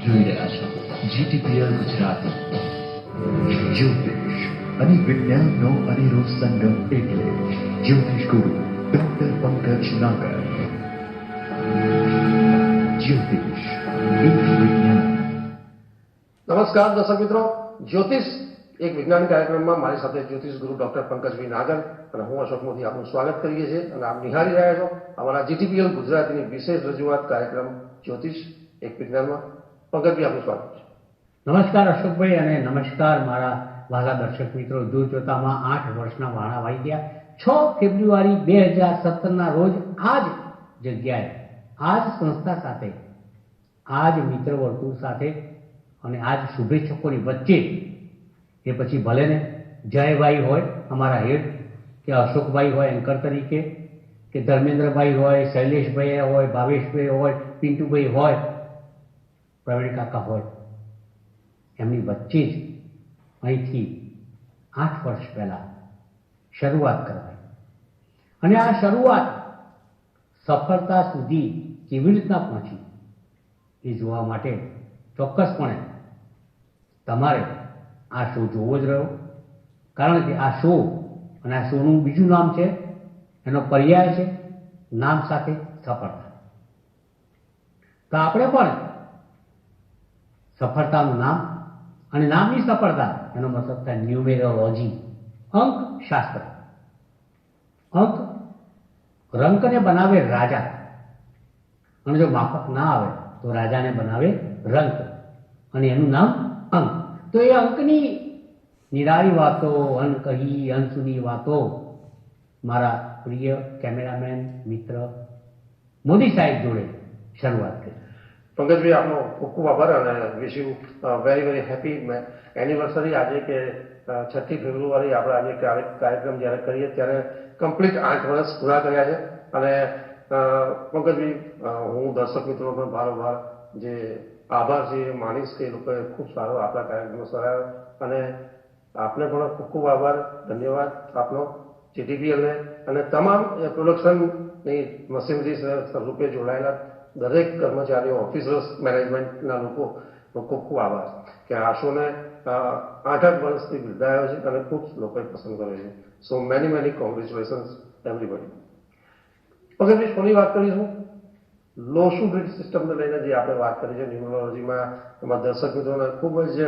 જોઈ રહ્યા છો GTPL ગુજરાતી. જ્યોતિષ અને વિજ્ઞાનનો અનેરો સંગમ એટલે જ્યોતિષ ગુરુ ડોક્ટર પંકજ નાગર. જ્યોતિષ એક વિજ્ઞાન. નમસ્કાર દર્શક મિત્રો, જ્યોતિષ એક વિજ્ઞાન કાર્યક્રમમાં મારી સાથે જ્યોતિષ ગુરુ ડોક્ટર પંકજભાઈ નાગર અને હું અશોક મોદી આપનું સ્વાગત કરીએ છીએ અને આપ નિહાળી રહ્યા છો અમારા GTPL ગુજરાતીની વિશેષ રજૂઆત કાર્યક્રમ જ્યોતિષ એક વિજ્ઞાનમાં. પંકજભાઈ આપનું સ્વાગત છે. નમસ્કાર અશોકભાઈ અને નમસ્કાર મારા વહાલા દર્શક મિત્રો. દૂર જોતામાં 8 વર્ષના વાણા વાઈ ગયા. 6 ફેબ્રુઆરી 2017ના રોજ આ જ જગ્યાએ, આ જ સંસ્થા સાથે, આ જ મિત્ર વર્તુળ સાથે અને આ જ શુભેચ્છકોની વચ્ચે, એ પછી ભલે ને જયભાઈ હોય અમારા હેડ, કે અશોકભાઈ હોય એન્કર તરીકે, કે ધર્મેન્દ્રભાઈ હોય, શૈલેષભાઈ હોય, ભાવેશભાઈ હોય, પિન્ટુભાઈ હોય, પ્રવીણ કાકા હોય, એમની વચ્ચે જ અહીંથી 8 વર્ષ પહેલાં શરૂઆત કરવાય. અને આ શરૂઆત સફળતા સુધી કેવી રીતના પહોંચી એ જોવા માટે ચોક્કસપણે તમારે આ શો જોવો જ રહ્યો. કારણ કે આ શો અને આ શોનું બીજું નામ છે, એનો પર્યાય છે નામ સાથે સફળતા. તો આપણે પણ સફળતાનું નામ અને નામની સફળતા, એનો મતલબ થાય ન્યુમેરોલોજી, અંક શાસ્ત્ર. અંક રંકને બનાવે રાજા, અને જો માફક ના આવે તો રાજાને બનાવે રંક, અને એનું નામ અંક. તો એ અંકની નિરાળી વાતો, અનકહી અનસુની વાતો મારા પ્રિય કેમેરામેન મિત્ર મોદી સાહેબ જોડે શરૂઆત કરી. પંકજભાઈ આપનો ખૂબ ખૂબ આભાર અને wish you very very happy anniversary. આજે કે 6 ફેબ્રુઆરી આપણે આજે કાર્યક્રમ જ્યારે કરીએ ત્યારે કમ્પ્લીટ 8 વર્ષ પૂરા કર્યા છે. અને પંકજભાઈ, હું દર્શક મિત્રો પણ વારંવાર જે આભાર છે એ માનીશ કે એ લોકોએ ખૂબ સારો આપણા કાર્યક્રમ સરાવ્યો. અને આપને પણ ખૂબ ખૂબ આભાર, ધન્યવાદ આપનો GTPLને અને તમામ પ્રોડક્શનની મશીનરી રૂપે જોડાયેલા દરેક કર્મચારીઓ, ઓફિસર્સ, મેનેજમેન્ટના લોકો ખૂબ ખૂબ આભાર કે આ શોને 8 વર્ષથી બિરદાવ્યો છે અને ખૂબ લોકોએ પસંદ કર્યો છે. So many many congratulations everybody. Pankajbhai, શોની વાત કરીશું, લોસુ ગ્રીડ સિસ્ટમને લઈને જે આપણે વાત કરી છે ન્યુમરોલોજીમાં, એમાં દર્શક મિત્રોને ખૂબ જ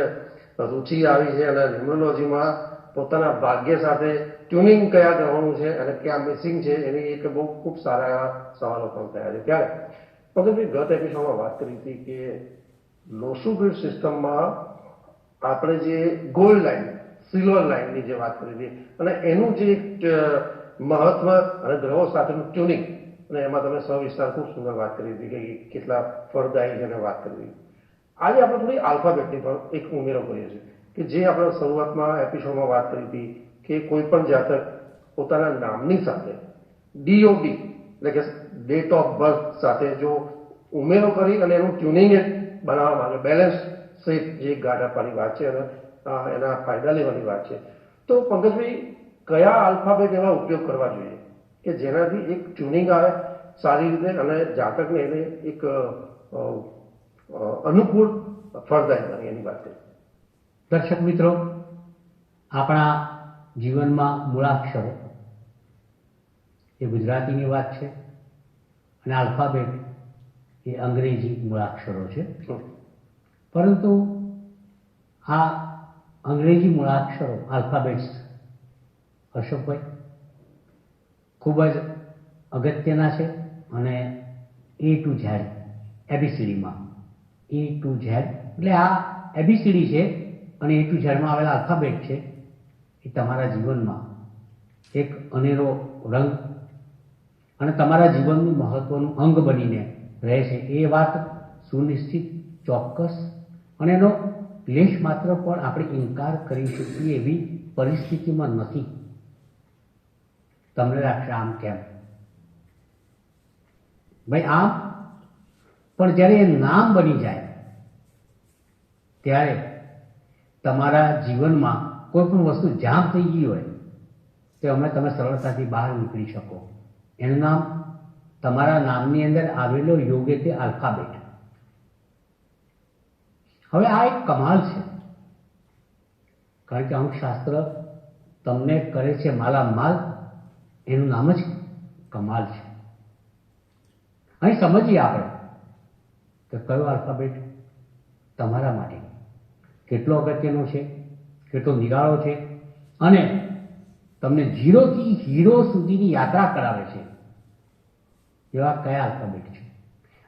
રુચિ આવી છે અને ન્યુમરોલોજીમાં પોતાના ભાગ્ય સાથે ટ્યુનિંગ કયા કરવાનું છે અને ક્યાં મિસિંગ છે એની એક બહુ ખૂબ સારા એવા સવાલો પણ થયા છે. ત્યારે પંકજભાઈ, ગત એપિસોડમાં વાત કરી હતી કે લોસુ ગ્રીડ સિસ્ટમમાં આપણે જે ગોલ્ડ લાઇન, સિલ્વર લાઇનની જે વાત કરી હતી અને એનું જે મહત્વ અને ગ્રહો સાથેનું ટ્યુનિંગ, અને એમાં તમે સવિસ્તાર ખૂબ સુંદર વાત કરી હતી કે કેટલા ફળદાયી છે એને વાત કરી હતી. આજે આપણે થોડી આલ્ફાબેટની પણ એક ઉમેરો કરીએ છીએ કે જે આપણે શરૂઆતમાં એપિસોડમાં વાત કરી હતી કે કોઈ પણ જાતક પોતાના નામની સાથે DOB એટલે કે ડેટ ઓફ બર્થ સાથે જો ઉમેરો કરી અને એનું ટ્યુનિંગ બનાવવા માંગે, બેલેન્સ સહિત જે ગાઢ આપવાની વાત છે અને એના ફાયદા લેવાની વાત છે, તો પંકજભાઈ કયા આલ્ફાબેટ એવા ઉપયોગ કરવા જોઈએ કે જેનાથી એક ટ્યુનિંગ આવે સારી રીતે અને જાતકને એને એક અનુકૂળ ફળદાયી બને એની વાત છે. દર્શક મિત્રો, આપણા જીવનમાં મૂળાક્ષરો એ ગુજરાતીની વાત છે અને આલ્ફાબેટ એ અંગ્રેજી મૂળાક્ષરો છે. પરંતુ આ અંગ્રેજી મૂળાક્ષરો, આલ્ફાબેટ્સ, અશોકભાઈ, ખૂબ જ અગત્યના છે. અને A to Z ABCDમાં A to Z એટલે આ ABCD છે અને A to Zમાં આવેલા આલ્ફાબેટ છે એ તમારા જીવનમાં એક અનેરો રંગ અને તમારા જીવનનું મહત્વનું અંગ બનીને રહે છે. એ વાત સુનિશ્ચિત, ચોક્કસ, અને એનો લેશ માત્ર પણ આપણે ઇનકાર કરી શકીએ એવી પરિસ્થિતિમાં નથી. તમને લાગશે આમ કેમ ભાઈ? આમ પણ જ્યારે એ નામ બની જાય ત્યારે તમારા જીવનમાં કોઈ પણ વસ્તુ જામ થઈ ગઈ હોય તો અમે તમે સરળતાથી બહાર નીકળી શકો. એનું નામ તમારા નામની અંદર આવેલો યોગ્ય તે આલ્ફાબેટ. હવે આ એક કમાલ છે, કારણ કે અમુક શાસ્ત્ર તમને કરે છે માલામાલ, એનું નામ જ કમાલ છે. અહીં સમજીએ આપણે કે કયો આલ્ફાબેટ તમારા માટે કેટલો અગત્યનો છે, કેટલો નિરાળો છે, અને તમને 0 થી હીરો સુધીની યાત્રા કરાવે છે એવા કયા આલ્ફાબેટ છે,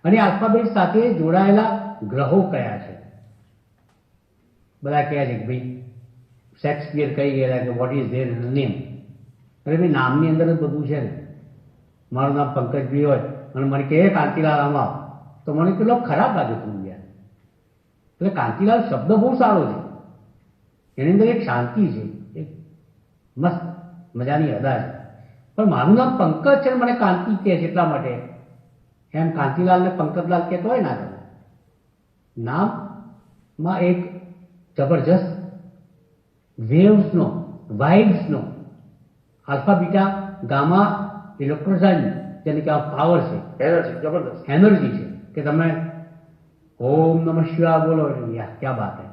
અને આલ્ફાબેટ સાથે જોડાયેલા ગ્રહો કયા છે. બધા કહે છે કે ભાઈ શેક્સપિયર કહી ગયેલા કે વોટ ઇઝ ધેર નેમ. અરે ભાઈ નામની અંદર જ બધું છે ને. મારું નામ પંકજભાઈ હોય અને મને કહે કાંતિલાલ આમ આવ, તો મને કેટલો ખરાબ લાગે તું યાર. એટલે કાંતિલાલ શબ્દ બહુ સારો છે, એની અંદર એક શાંતિ છે, એક મસ્ત મજાની અદા છે. પણ મારું નામ પંકજ છે, મને કાંતિ કહે છે એટલા માટે એમ કાંતિલાલને પંકજલાલ કહેતો હોય ના કરે. નામમાં એક જબરજસ્ત વેવ્સનો, વાઇબ્સનો, આલ્ફા બીટા ગામા ઇલેક્ટ્રોઝાઇન જેને કે પાવર છે, એનર્જી જબરદસ્ત એનર્જી છે કે તમે ઓમ નમઃ શિવાય બોલો એટલે યાર ક્યાં બાત હે.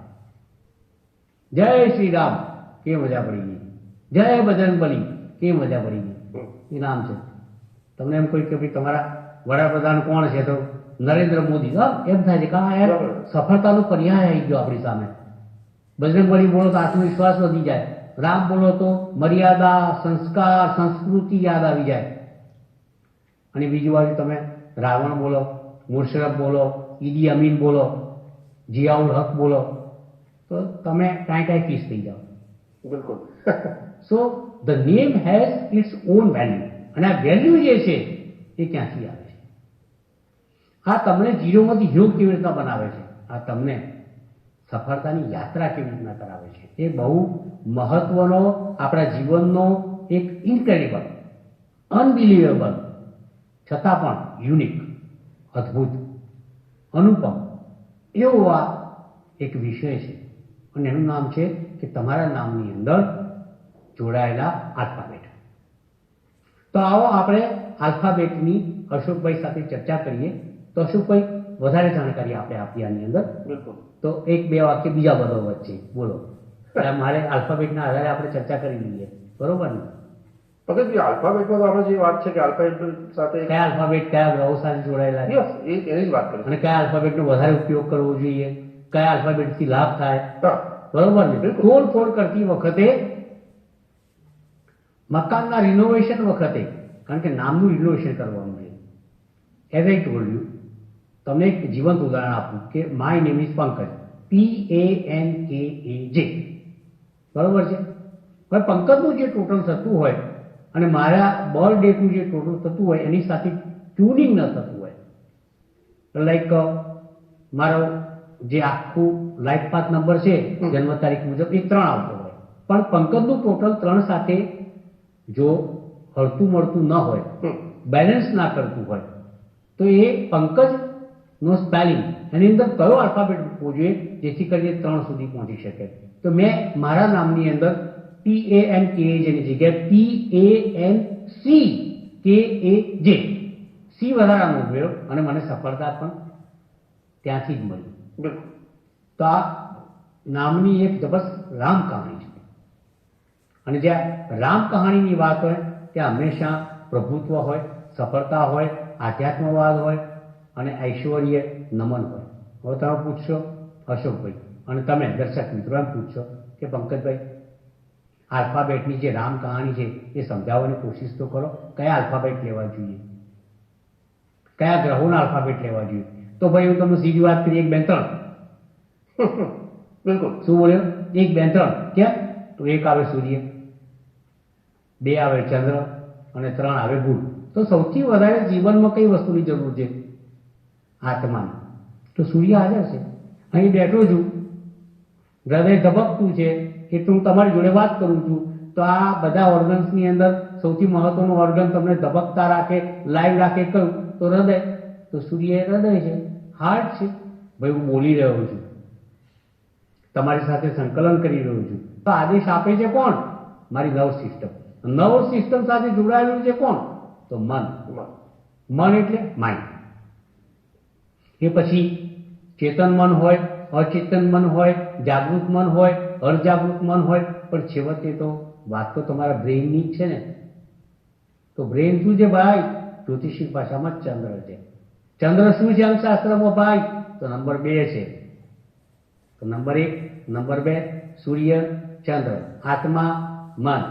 જય શ્રી રામ કે મજા પડી ગઈ, જય બજરંગબલી કે મજા પડી ગઈ. એ નામ છે. તમને એમ કોઈ કે ભાઈ તમારા વડાપ્રધાન કોણ છે, તો નરેન્દ્ર મોદી. એમ થાય છે કે આ યાર સફળતાનો પર્યાય આવી ગયો આપણી સામે. બજરંગબલી બોલો તો આત્મવિશ્વાસ વધી જાય, રામ બોલો તો મર્યાદા, સંસ્કાર, સંસ્કૃતિ યાદ આવી જાય. અને બીજી બાજુ તમે રાવણ બોલો, મુશરફ બોલો, ઈદી અમીન બોલો, જિયાઉલ હક બોલો, તો તમે કાંઈ પીસ થઈ જાઓ. બિલકુલ. So the name has its own value, અને આ વેલ્યુ જે છે એ ક્યાંથી આવે છે? આ તમને ઝીરોમાંથી હીરો કેવી રીતના બનાવે છે, આ તમને સફળતાની યાત્રા કેવી રીતના કરાવે છે, એ બહુ મહત્વનો આપણા જીવનનો એક ઇનક્રેડિબલ, અનબિલિવેબલ, છતાં પણ યુનિક, અદ્ભુત, અનુપમ એવો આ એક વિષય છે. અને એનું નામ છે કે તમારા નામની અંદર જોડાયેલા આલ્ફાબેટ. તો આવો આપણે આલ્ફાબેટની અશોકભાઈ સાથે ચર્ચા કરીએ. તો અશોકભાઈ વધારે જાણકારી આપણે આપીએ આની અંદર. બિલકુલ. તો એક બે વાક્ય બીજા બધો વચ્ચે બોલો. એટલે મારે આલ્ફાબેટના આધારે આપણે ચર્ચા કરી લઈએ, બરોબર ને? પંકજભાઈ, આલ્ફાબેટમાં તો આપણે જે વાત છે કે આલ્ફાબેટ સાથે કયા આલ્ફાબેટ કયા ગ્રહો સાથે જોડાયેલા છે, યસ એની જ વાત કરીએ. અને કયા આલ્ફાબેટનો વધારે ઉપયોગ કરવો જોઈએ, કયા આલ્ફાબેટથી લાભ થાય, હા, બરોબર ને? તોડફોડ કરતી વખતે, મકાનના રિનોવેશન વખતે, કારણ કે નામનું રિનોવેશન કરવાનું છે. એઝ આઈ ટોલ્ડ યુ, તમને એક જીવંત ઉદાહરણ આપું કે my name is Pankaj, PANKAJ, બરોબર છે? હવે પંકજનું જે ટોટલ થતું હોય અને મારા બર્થ ડેટનું જે ટોટલ થતું હોય એની સાથે ટ્યુનિંગ ન થતું હોય, લાઈક મારો જે આખું લાઈફ પાથ નંબર છે જન્મ તારીખ મુજબ એ 3 આવતો હોય, પણ પંકજનું ટોટલ 3 સાથે જો હળતું મળતું ન હોય, બેલેન્સ ના કરતું હોય, તો એ પંકજનો સ્પેલિંગ એની અંદર કયો આલ્ફાબેટ મૂકવો જોઈએ જેથી કરીને 3 સુધી પહોંચી શકે. તો મેં મારા નામની અંદર PANKAJ ની જગ્યાએ PANCKAJ સી વધારાનો ઉમેર્યો અને મને સફળતા પણ ત્યાંથી જ મળી. બિલકુલ. તો આ નામની એક જબરદસ્ત રામ કહાણી છે. અને જ્યાં રામ કહાણીની વાત હોય ત્યાં હંમેશા પ્રભુત્વ હોય, સફળતા હોય, આધ્યાત્મવાદ હોય અને ઐશ્વર્ય નમન હોય. હવે તમે પૂછશો અશોકભાઈ, અને તમે દર્શક મિત્રો એમ પૂછશો કે પંકજભાઈ, આલ્ફાબેટની જે રામ કહાણી છે એ સમજાવવાની કોશિશ તો કરો. કયા આલ્ફાબેટ લેવા જોઈએ, કયા ગ્રહોના આલ્ફાબેટ લેવા જોઈએ? તો ભાઈ હું તમને સીધી વાત કરી, 1 2 3. બિલકુલ. શું બોલ્યો? 1 2 3. કેમ? તો 1 આવે સૂર્ય, 2 આવે ચંદ્ર અને 3 આવે ગુરુ. તો સૌથી વધારે જીવનમાં કઈ વસ્તુની જરૂર છે? આત્માની. તો સૂર્ય હાજર છે, અહીં બેઠો છું, હૃદય ધબકતું છે એટલે હું તમારી જોડે વાત કરું છું. તો આ બધા ઓર્ગન્સની અંદર સૌથી મહત્વનું ઓર્ગન તમને ધબકતા રાખે, લાઈવ રાખે કયું? તો હૃદય. તો સૂર્ય એ હૃદય છે, હાર્ટ છે. ભાઈ હું બોલી રહ્યો છું, તમારી સાથે સંકલન કરી રહ્યો છું, તો આદેશ આપે છે કોણ? મારી નર્વ સિસ્ટમ. નર્વ સિસ્ટમ સાથે જોડાયેલું છે કોણ? તો મન. મન એટલે માઇન્ડ. એ પછી ચેતન મન હોય, અચેતન મન હોય, જાગૃત મન હોય, અર્ધજાગૃત મન હોય, પણ છેવટે તો વાત તો તમારા બ્રેઇનની જ છે ને. તો બ્રેઇન શું છે ભાઈ? જ્યોતિષિક ભાષામાં ચંદ્ર છે. ચંદ્ર શું છે અંકશાસ્ત્રમાં ભાઈ? તો નંબર 2 છે. તો નંબર 1, નંબર 2 સૂર્ય, ચંદ્ર, આત્મા, મન,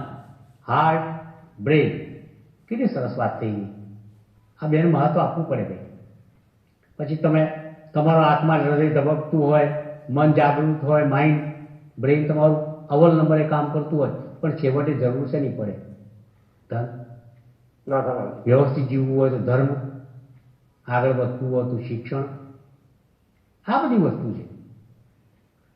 હાર્ટ, બ્રેઇન. કેટલી સરસ વાત થઈ ગઈ. આ બેન મહત્વ આપવું પડે ભાઈ. પછી તમે તમારો આત્મા હૃદય ધબકતું હોય, મન જાગૃત હોય, માઇન્ડ બ્રેઇન તમારું અવ્વલ નંબરે કામ કરતું હોય, પણ છેવટે જરૂર છે નહીં પડે ધન. ના થવા વ્યવસ્થિત જીવવું હોય તો ધર્મ, આગળ વધવું હોય તો શિક્ષણ. આ બધી વસ્તુ છે.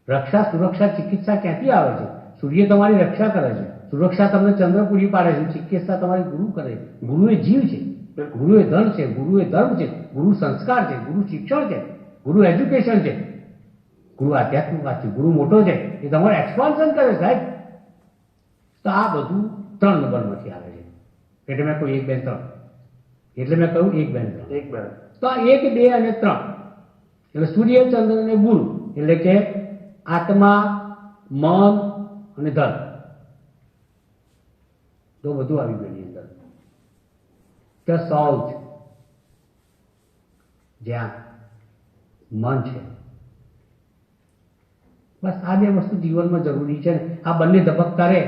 રક્ષા, સુરક્ષા, ચિકિત્સા ક્યાંથી આવે છે? સૂર્ય તમારી રક્ષા કરે છે, સુરક્ષા તમને ચંદ્ર પૂરી પાડે છે, ચિકિત્સા તમારી ગુરુ કરે છે. ગુરુ એ જીવ છે, ગુરુ એ ધન છે, ગુરુ એ ધર્મ છે, ગુરુ સંસ્કાર છે, ગુરુ શિક્ષણ છે, ગુરુ એજ્યુકેશન છે, ગુરુ આધ્યાત્મિક છે, ગુરુ મોટો છે, એ તમારું એક્સપાન્શન કરે સાહેબ. તો આ બધું 3 નંબરમાંથી આવે છે. એટલે મેં કહ્યું 1, 2, 3. એટલે મેં કહ્યું 1, 2, 3. એક બેન તો આ 1, 2 અને 3 એટલે સૂર્ય, ચંદ્ર અને ગુરુ એટલે કે આત્મા, મન અને ધન. તો બધું આવી ગયું એની અંદર. The soul, જ્યાં મન છે. બસ આ 2 વસ્તુ જીવનમાં જરૂરી છે ને. આ બંને ધબકતા રહે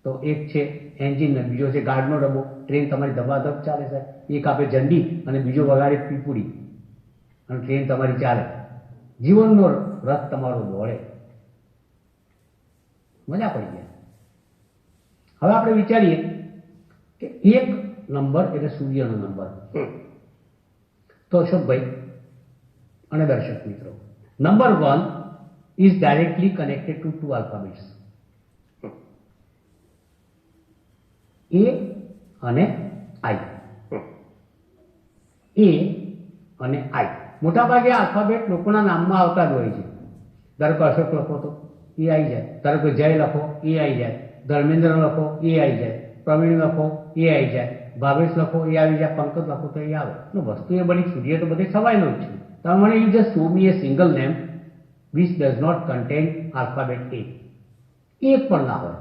તો એક છે એન્જિન ને બીજો છે ગાર્ડનો ડબ્બો. ટ્રેન તમારી ધબાધબ ચાલે છે. એક આપે ઝંડી અને બીજો વગાડે પીપુડી અને ટ્રેન તમારી ચાલે. જીવનનો રથ તમારો દોડે. મજા પડી ગયા. હવે આપણે વિચારીએ કે 1 નંબર એટલે સૂર્યનો નંબર. તો અશોકભાઈ અને દર્શક મિત્રો, number 1 is directly connected to 2 alphabets, A અને I. A અને I મોટાભાગે આલ્ફાબેટ લોકોના નામમાં આવતા જ હોય છે. ધારો કે અશોક લખો તો એ આવી જાય, ધારો કે જય લખો એ આવી જાય, ધર્મેન્દ્ર લખો એ આવી જાય, પ્રવીણ લખો એ આવી જાય, ભાવેશ લખો એ આવી જાય, પંકજ લખો તો એ આવે. વસ્તુ એ બની, સૂર્ય તો બધે છવાયેલો જ છે. તમે મને you just show me A single name which does not contain alphabet A. એક પણ ના હોય.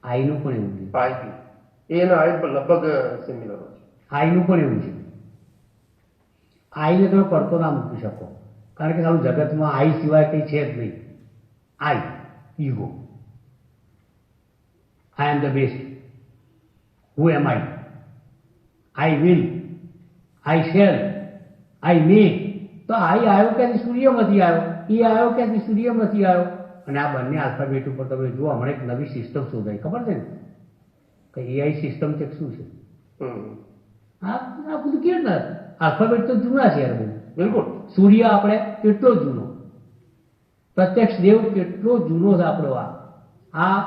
I નું પણ એવું છે. પાઈપી એ ના આઈ લગભગ સિમિલર છે. I નું પણ એવું છે. I ને તમે પડતો ના મૂકી શકો, કારણ કે તારું જગતમાં I સિવાય કંઈ છે જ નહીં. I, ego. I am the best. Who am I? I will. I shall. I may. તો I આવ્યો ક્યાંથી? સૂર્યમાંથી આવ્યો. એ આવ્યો ક્યાંથી? સૂર્યમાંથી આવ્યો. અને આ બંને આલ્ફાબેટ ઉપર તમે જુઓ, હમણાં એક નવી સિસ્ટમ શોધાઈ, ખબર છે ને કે AI સિસ્ટમ છે શું છે? આ બધું કેવું ને, આલ્ફાબેટ તો જૂના છે યાર બધું. બિલકુલ. સૂર્ય આપણે કેટલો જૂનો, પ્રત્યક્ષ દેવ કેટલો જૂનો છે આપણો. આ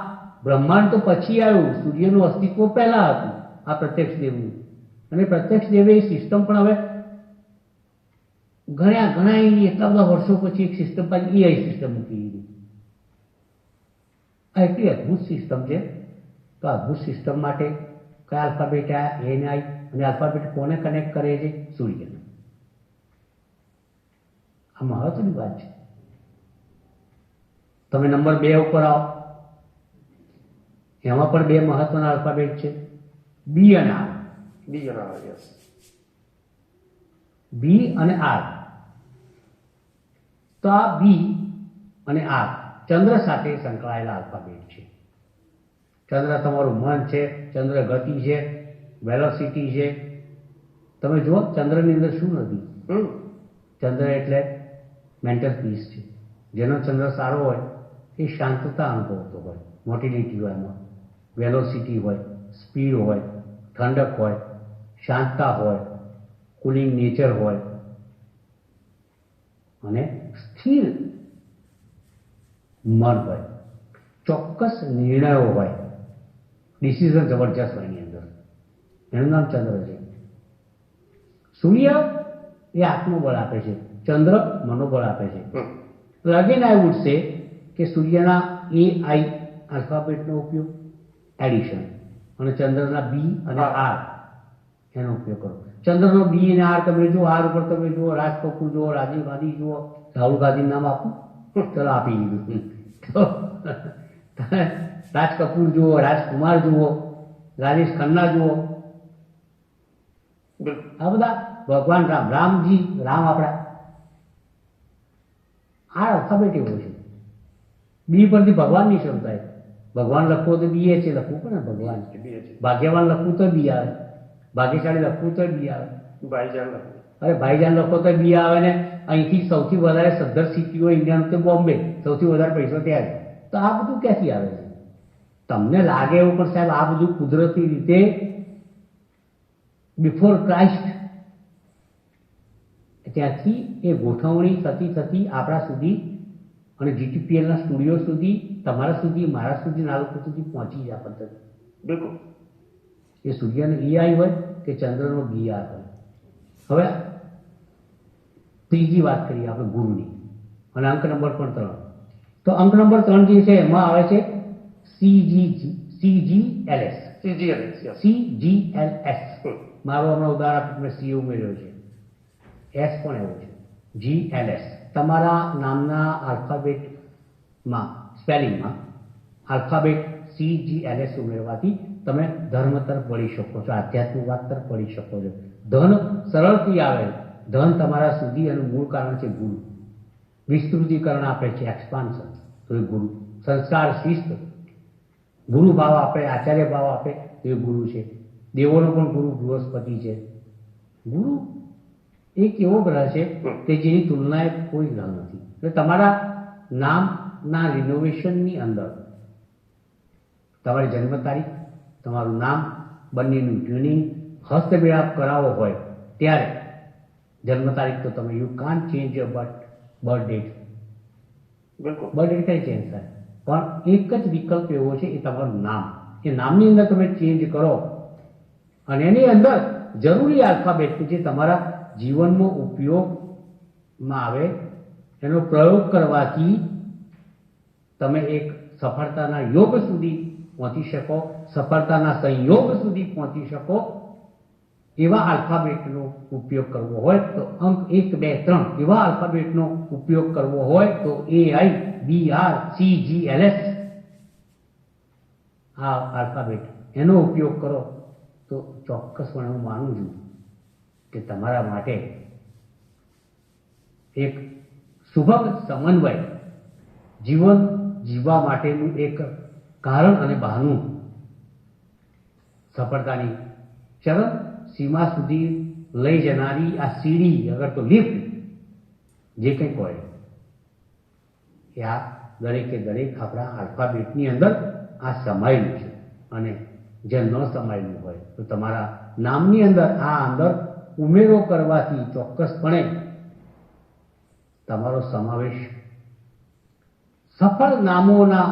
બ્રહ્માંડ તો પછી આવ્યું, સૂર્યનું અસ્તિત્વ પહેલા હતું આ પ્રત્યક્ષ દેવનું. અને પ્રત્યક્ષ દેવે એ સિસ્ટમ પણ હવે ઘણા એટલા બધા વર્ષો પછી એક સિસ્ટમ પાછી AI સિસ્ટમ મૂકી દીધી. આ એટલી અદ્ભુત સિસ્ટમ છે. તો અદ્ભુત સિસ્ટમ માટે કયા આલ્ફાબેટ આ એને આઈ, અને આલ્ફાબેટ કોને કનેક્ટ કરે છે? સૂર્યને. આ મહત્વની વાત છે. તમે નંબર 2 ઉપર આવો, એમાં પણ 2 મહત્વના આલ્ફાબેટ છે, B અને R. બી અને આર. યસ. B અને R. તો આ B અને R ચંદ્ર સાથે સંકળાયેલા આલ્ફાબેટ છે. ચંદ્ર તમારું મન છે, ચંદ્ર ગતિ છે, વેલોસિટી છે. તમે જુઓ ચંદ્રની અંદર શું નથી? ચંદ્ર એટલે મેન્ટલ પીસ છે. જેનો ચંદ્ર સારો હોય એ શાંતતા અનુભવતો હોય, મોટિલિટી હોય, એમાં વેલોસિટી હોય, સ્પીડ હોય, ઠંડક હોય, શાંતતા હોય, કુલિંગ નેચર હોય અને સ્થિર મન હોય, ચોક્કસ નિર્ણયો હોય, ડિસિઝન જબરજસ્ત હોય એની અંદર. એનું નામ ચંદ્ર છે. સૂર્ય એ આત્મબળ આપે છે, ચંદ્ર મનોબળ આપે છે. તો અગેન આઈ વુડ સે કે સૂર્યના AI આલ્ફાબેટનો ઉપયોગ એડિશન, અને ચંદ્રના B અને R એનો ઉપયોગ કરો. ચંદ્રનો B અને R તમે જુઓ, R ઉપર તમે જુઓ રાજ કપૂર જુઓ, રાજીવ ગાંધી જુઓ, રાહુલ ગાંધીનું નામ આપું? ચલો આપી દીધું. તો રાજ કપૂર જુઓ, રાજકુમાર જુઓ, રાજેશ ખન્ના જુઓ, બિલકુલ. આ બધા ભગવાન રામ, રામજી, રામ આપણા આ અલ્ફાબેટ એવો છે. બી પરથી ભગવાન નહીં શરૂ થાય. ભગવાન લખવું તો બી એ છે, લખવું પડે ને ભગવાન. ભાગ્યવાન લખવું તો બી આવે, ભાગ્યશાળી લખવું તો બી આવે. ભાઈજાન લખો. અરે ભાઈજાન લખો તો બી આવે ને. અહીંથી સૌથી વધારે સદ્ધર સિટી હોય ઇન્ડિયાનું તો બોમ્બે, સૌથી વધારે પૈસો ત્યાં છે. તો આ બધું ક્યાંથી આવે છે? તમને લાગે એવું પણ સાહેબ આ બધું કુદરતી રીતે બિફોર ક્રાઇસ્ટ ત્યાંથી એ ગોઠવણી થતી થતી આપણા સુધી અને જીટીપીએલના સ્ટુડિયો સુધી, તમારા સુધી, મારા સુધી, આ લોકો સુધી પહોંચી જાય પદ્ધતિ. બિલકુલ. એ સૂર્યનો ઈઆઈ હોય કે ચંદ્રનો ગીઆર હોય. હવે ત્રીજી વાત કરીએ આપણે ગુરુની, અને અંક નંબર પણ 3. તો અંક નંબર 3 જે છે એમાં આવે છે CGLS. મારું હમણાં ઉદાહરણ મેં સી ઉમેર્યો છે, એસ પણ એવો છે, GLS. તમારા નામના આલ્ફાબેટમાં, સ્પેલિંગમાં આલ્ફાબેટ CGLS ઉમેરવાથી તમે ધર્મ તરફ વળી શકો છો, આધ્યાત્મિકવાદ તરફ વળી શકો છો. ધન સરળથી આવે. ધન તમારા સુધી એનું મૂળ કારણ છે ગુરુ. વિસ્તૃતિકરણ આપે છે, એક્સપાન્શન, તો એ ગુરુ. સંસ્કાર, શિસ્ત, ગુરુ ભાવ આપે, આચાર્ય ભાવ આપે, તો એ ગુરુ છે. દેવોનો પણ ગુરુ બૃહસ્પતિ છે. ગુરુ એક એવો ગ્રહ છે કે જેની તુલનાએ કોઈ ગ્રહ નથી. એટલે તમારા નામના રિનોવેશનની અંદર તમારી જન્મ તારીખ, તમારું નામ, બંનેનું ટ્યુનિંગ, હસ્તમેળાપ કરાવવો હોય ત્યારે જન્મ તારીખ તો તમે you can't change your birth date. બિલકુલ. બર્થ ડેટ કઈ ચેન્જ થાય, પણ એક જ વિકલ્પ એવો છે, એ તમારું નામ. એ નામની અંદર તમે ચેન્જ કરો અને એની અંદર જરૂરી આલ્ફાબેટ કે જે તમારા જીવનમાં ઉપયોગમાં આવે એનો પ્રયોગ કરવાથી તમે એક સફળતાના યોગ સુધી પહોંચી શકો, સફળતાના સંયોગ સુધી પહોંચી શકો. એવા આલ્ફાબેટનો ઉપયોગ કરવો હોય તો અંક 1, 2, 3 એવા આલ્ફાબેટનો ઉપયોગ કરવો હોય તો AIBRCGLS આ આલ્ફાબેટ એનો ઉપયોગ કરો તો ચોક્કસપણે હું માનું છું કે તમારા માટે એક સુભગ સમન્વય, જીવન જીવવા માટેનું એક કારણ અને બહાનું, સફળતાની ચરમ સીમા સુધી લઈ જનારી આ સીડી, અગર તો લિફ્ટ, જે કંઈક હોય એ આ દરેકે દરેક આપણા આલ્ફાબેટની અંદર આ સમાયેલું છે. અને જે ન સમાયેલું હોય તો તમારા નામની અંદર આ અંદર ઉમેરો કરવાથી ચોક્કસપણે તમારો સમાવેશ સફળ નામોના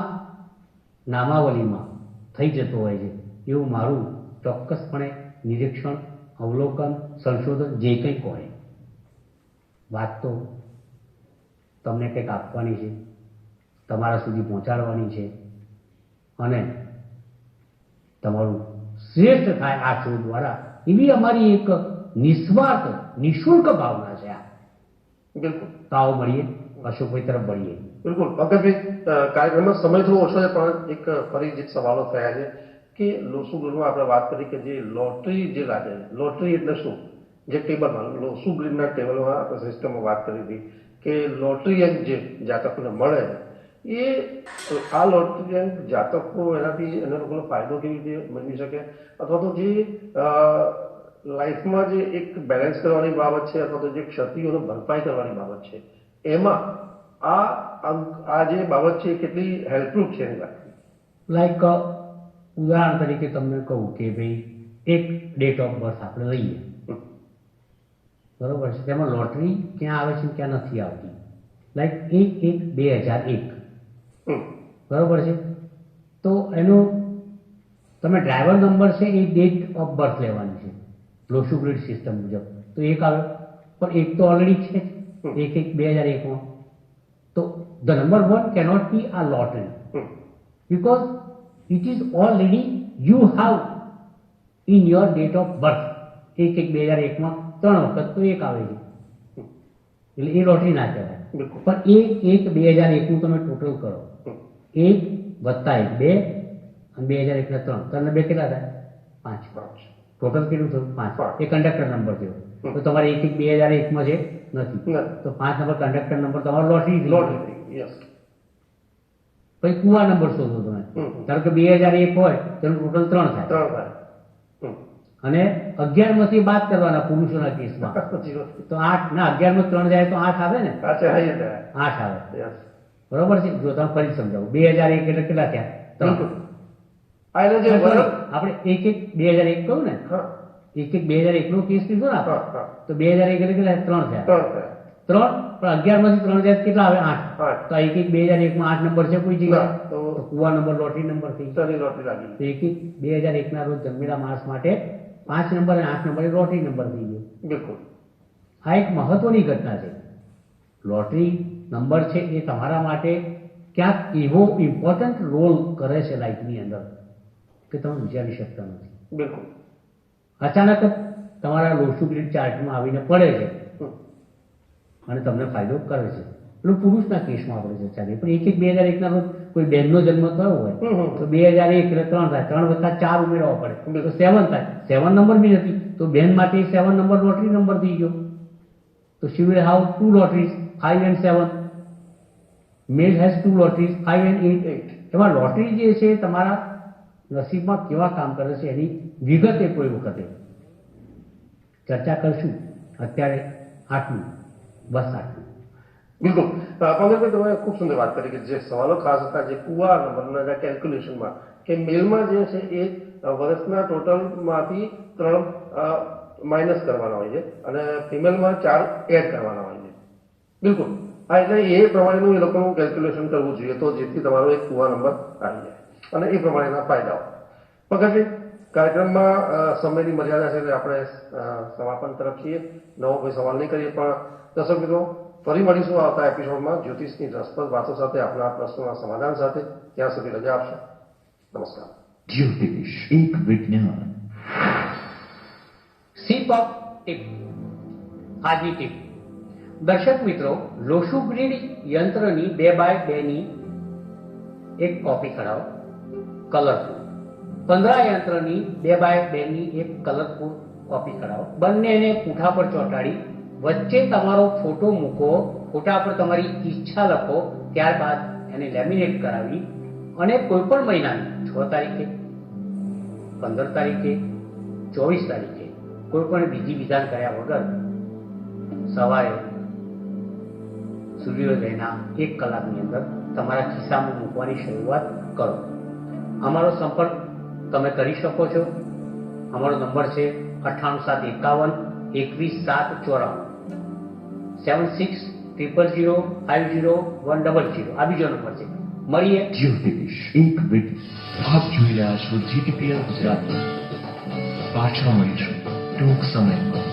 નામાવલીમાં થઈ જતો હોય છે, એવું મારું ચોક્કસપણે નિરીક્ષણ, અવલોકન, સંશોધન જે કંઈક હોય. વાત તો તમને કંઈક આપવાની છે, તમારા સુધી પહોંચાડવાની છે અને તમારું શ્રેષ્ઠ થાય આ શો દ્વારા, એવી અમારી એક નિસ્વાર્થ, નિઃશુલ્ક ભાવના છે. આ બિલકુલ. તો આવો મળીએ, અશોકભાઈ તરફ વળીએ. બિલકુલ. પંકજભાઈ, કાર્યક્રમમાં સમય થોડો ઓછો છે, પણ એક ફરી જે સવાલો થયા છે કે લોસુગ્રીનમાં આપણે વાત કરી કે જે લોટરી જે લાગે, લોટરી એટલે શું? જે ટેબલમાં લોસુગ્રીના ટેબલમાં આપણે સિસ્ટમમાં વાત કરી હતી કે લોટરી અંક જે જાતકોને મળે એ આ લોટરી અંક જાતકો એનાથી એના લોકોનો ફાયદો કેવી રીતે મેળવી શકે, અથવા તો જે લાઈફમાં જે એક બેલેન્સ કરવાની બાબત છે અથવા તો જે ક્ષતિઓનો ભરપાઈ કરવાની બાબત છે એમાં આ જે બાબત છે એ કેટલી હેલ્પફુલ છે એની વાત? લાઈક ઉદાહરણ તરીકે તમને કહું કે ભાઈ એક ડેટ ઓફ બર્થ આપણે લઈએ, બરોબર છે, તેમાં લોટરી ક્યાં આવે છે ક્યાં નથી આવતી. લાઈક 1/1/2001 બરોબર છે, તો એનો તમે ડ્રાઈવર નંબર છે એ ડેટ ઓફ બર્થ લેવાની છે લોસુગ્રીડ સિસ્ટમ મુજબ, તો એક આવ્યો, પણ એક તો ઓલરેડી છે 1/1/2001 તો ધ નંબર 1 કેનોટ બી આ lottery because it is already you have in your date of birth. 1/1/2001 3 વખત તો એક આવે છે, એટલે એ લોટરી ના કહેવાય. બિલકુલ. પણ એક 2001 નું તમે ટોટલ કરો, 1 વત્તા 1 2 અને 2001 ને 3, 3 ને 2 કેટલા થાય? 5. 5. ટોટલ કેટલું થયું? 5. પાંચ. એ કંડક્ટર નંબર થયો. તો તમારે 2001 માં છે નથી, નથી. તો 5 નંબર કંડક્ટર નંબર તમારો લોટરી થઈ ગયો. લોટરી. યસ. પછી કુવા નંબર શોધો તમે. ધારો કે 2001 હોય તેનું ટોટલ 3 થાય 3 થાય. અને 11 માંથી બાદ કરવાના પુરુષોના કેસમાં, 0. તો 8 ના 11 માં 3 જાય તો 8 આવે ને, અચ્છા, હાઈ થાય. 8 આવે. યસ. બરોબર છે. જો તમે ફરી સમજાવું, 2001 એટલે કેટલા થયા? 3. બિલકુલ. આ એને જે Sorry, વર્ષ. આપણે 2001 કહું ને, હા 2001 નો કેસ લીધો ને આપણે, હા હા. તો 2001 એટલે કેટલા? 3 થયા. 3 થાય. 3 પણ 11 માંથી 3 જાય તો કેટલા આવે? 8. આઠ. તો 2001 માં 8 નંબર છે કોઈ જગ્યાએ? ના, તો તો કુવા નંબર લોટરી નંબર થઈ ગયો. શનિ લોટરી લાગી. તો 2001 ના રોજ જન્મેલા માણસ માટે 5 નંબર અને 8 નંબર એ લોટરી નંબર થઈ ગયો. બિલકુલ. આ એક મહત્વની ઘટના છે. લોટરી નંબર છે એ તમારા માટે ક્યાંક એવો ઇમ્પોર્ટન્ટ રોલ કરે છે લાઈફની અંદર કે તમે વિચારી શકતા નથી. બિલકુલ. અચાનક જ તમારા લોસુ ગ્રીડ ચાર્ટમાં આવીને પડે છે હમ. અને તમને ફાયદો કરે છે. પેલું પુરુષના કેસમાં આપણે ચર્ચા કરી, પણ 2001 ના રોજ કોઈ બહેનનો જન્મ થયો હોય તો 2001 એટલે 3 થાય, 3 વત્તા 4 ઉમેરવા પડે તો 7 થાય. 7 નંબર બી નથી તો બહેન માટે 7 નંબર લોટરી નંબર થઈ ગયો. તો she will have 2 lotteries, 5 and 7. Male has 2 lotteries, 5 and 8. એમાં લોટરી જે છે તમારા નસીબમાં કેવા કામ કરે છે એની વિગતે કોઈ વખતે ચર્ચા કરશું. અત્યારે આટલું, બસ આટલું. બિલકુલ. પંકજભાઈ, તમે ખૂબ સુંદર વાત કરી કે જે સવાલો ખાસ હતા જે કુવા નંબરના જે કેલ્ક્યુલેશનમાં કે મેલમાં જે છે એ વર્ષના ટોટલમાંથી 3 માઇનસ કરવાના હોય છે અને ફિમેલમાં 4 એડ કરવાના હોય છે. બિલકુલ. હા, એટલે એ પ્રમાણેનું એ લોકોનું કેલ્ક્યુલેશન કરવું જોઈએ તો જેથી તમારો એક કુવા નંબર આવી જાય અને એ પ્રમાણેના ફાયદાઓ. પંકજભાઈ, કાર્યક્રમમાં સમયની મર્યાદા છે એટલે આપણે સમાપન તરફ છીએ. નવો કોઈ સવાલ નહીં કરીએ, પણ દર્શક મિત્રો ફરી મળીશું આવતા એપિસોડમાં જ્યોતિષની રસપ્રદ વાતો સાથે, આપણા પ્રશ્નોના સમાધાન સાથે. ત્યાં સુધી રજા આપશો. નમસ્કાર. જ્યોતિષ એક વિજ્ઞાન. Ship of tip. આજની ટીપ. દર્શક મિત્રો, લોસુ ગ્રીડ યંત્રની 2x2 ની એક કોપી કરાવો, કલરફુલ. 15 યંત્રની 2x2 ની એક કલરફુલ કોપી કરાવો. બંનેને પૂઠા પર ચોંટાડી વચ્ચે તમારો ફોટો મૂકો, ફોટા પર તમારી ઈચ્છા લખો, ત્યારબાદ એને લેમિનેટ કરાવી અને કોઈ પણ મહિનાની 6 તારીખે, 15 તારીખે, 24 તારીખે કોઈ પણ વિધિ વિધાન કર્યા વગર સવારે સૂર્યોદયના 1 કલાકની અંદર તમારા ખિસ્સામાં મૂકવાની શરૂઆત કરો. અમારો સંપર્ક તમે કરી શકો છો. અમારો નંબર છે 98751 21794, 7600050100. આ બીજો નંબર છે. મળીએ. જ્યોતિષ એક વિજ્ઞાન. આપ જોઈ રહ્યા છો જીટીપીએલ ગુજરાતી. પાછા મળીશું ટૂંક સમયમાં.